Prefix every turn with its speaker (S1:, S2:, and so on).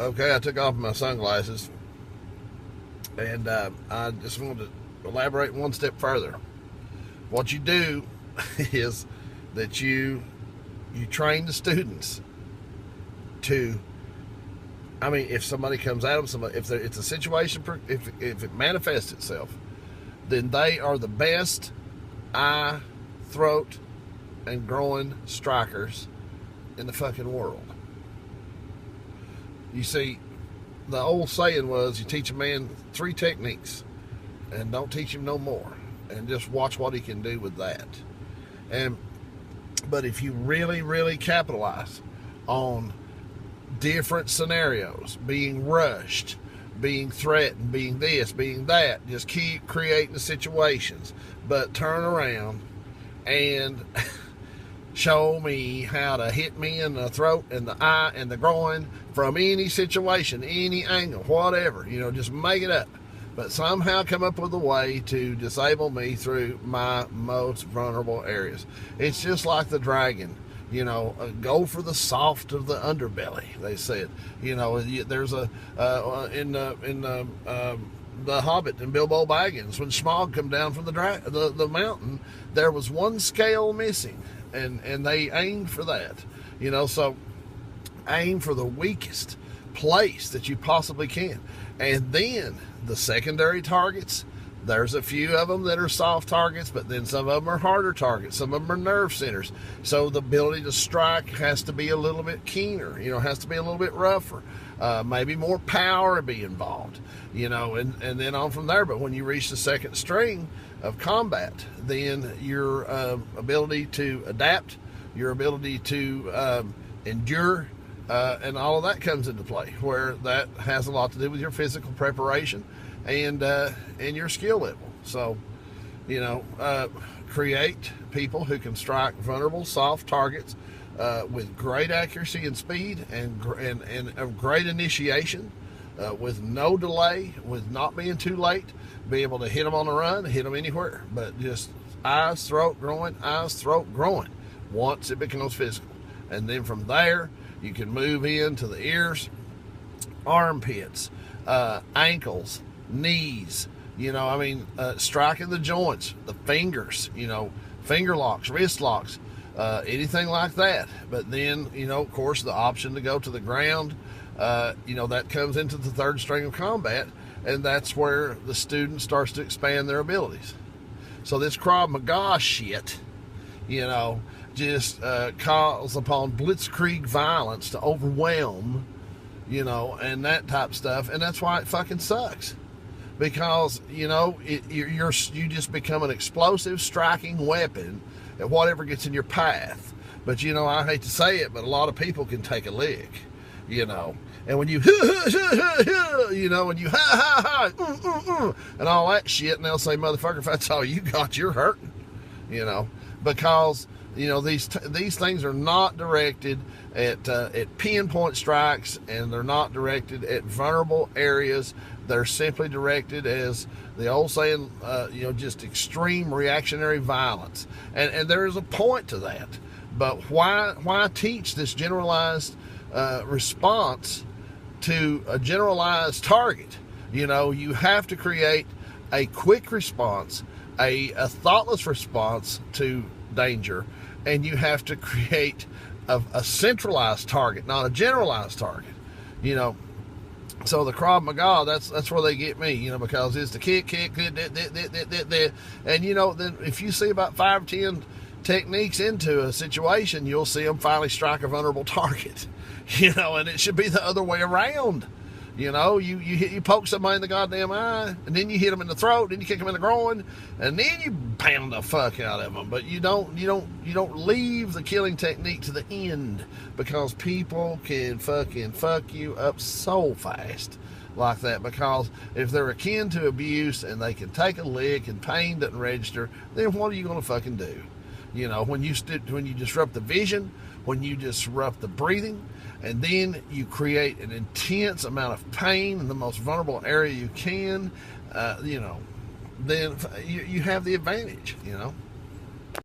S1: Okay, I took off my sunglasses, and I just wanted to elaborate one step further. What you do is that you train the students to. I mean, if somebody comes at them, if it's a situation, if it manifests itself, then they are the best eye, throat, and groin strikers in the fucking world. You see, the old saying was, you teach a man 3 techniques and don't teach him no more, and just watch what he can do with that. But if you really, really capitalize on different scenarios, being rushed, being threatened, being this, being that, just keep creating the situations, but turn around and show me how to hit me in the throat and the eye and the groin from any situation, any angle, whatever. Just make it up. But somehow come up with a way to disable me through my most vulnerable areas. It's just like the dragon. Go for the soft of the underbelly, they said. There's in the Hobbit and Bilbo Baggins, when Smaug come down from the mountain, there was one scale missing. And they aimed for that, so aim for the weakest place that you possibly can. And then the secondary targets, there's a few of them that are soft targets, but then some of them are harder targets. Some of them are nerve centers. So the ability to strike has to be a little bit keener, has to be a little bit rougher. Maybe more power be involved, and then on from there. But when you reach the second string of combat, then your ability to adapt, your ability to endure, and all of that comes into play, where that has a lot to do with your physical preparation and your skill level. So, create people who can strike vulnerable, soft targets with great accuracy and speed and of great initiation, with no delay, with not being too late. Be able to hit them on the run, hit them anywhere, but just eyes, throat, groin, once it becomes physical. And then from there, you can move into the ears, armpits, ankles, knees, striking the joints, the fingers, finger locks, wrist locks, anything like that. But then, of course, the option to go to the ground, that comes into the third string of combat. And that's where the student starts to expand their abilities. So this Krav Maga shit, just calls upon blitzkrieg violence to overwhelm, and that type of stuff. And that's why it fucking sucks. Because, you just become an explosive striking weapon at whatever gets in your path. But, I hate to say it, but a lot of people can take a lick, And when you, when you and all that shit, and they'll say, motherfucker, if that's all you got, you're hurting, because, these things are not directed at pinpoint strikes, and they're not directed at vulnerable areas. They're simply directed, as the old saying, just extreme reactionary violence. And there is a point to that. But why teach this generalized response to a generalized target? You have to create a quick response, a thoughtless response to danger, and you have to create a centralized target, not a generalized target. So the Krav Maga, that's where they get me, because it's the kick, and then if you see about 5 or 10 techniques into a situation, you'll see them finally strike a vulnerable target, and it should be the other way around. You poke somebody in the goddamn eye, and then you hit them in the throat, then you kick them in the groin, and then you pound the fuck out of them. But you don't leave the killing technique to the end, because people can fucking fuck you up so fast like that. Because if they're akin to abuse and they can take a lick and pain doesn't register, then what are you going to fucking do? When you disrupt the vision, when you disrupt the breathing, and then you create an intense amount of pain in the most vulnerable area you can, then you have the advantage,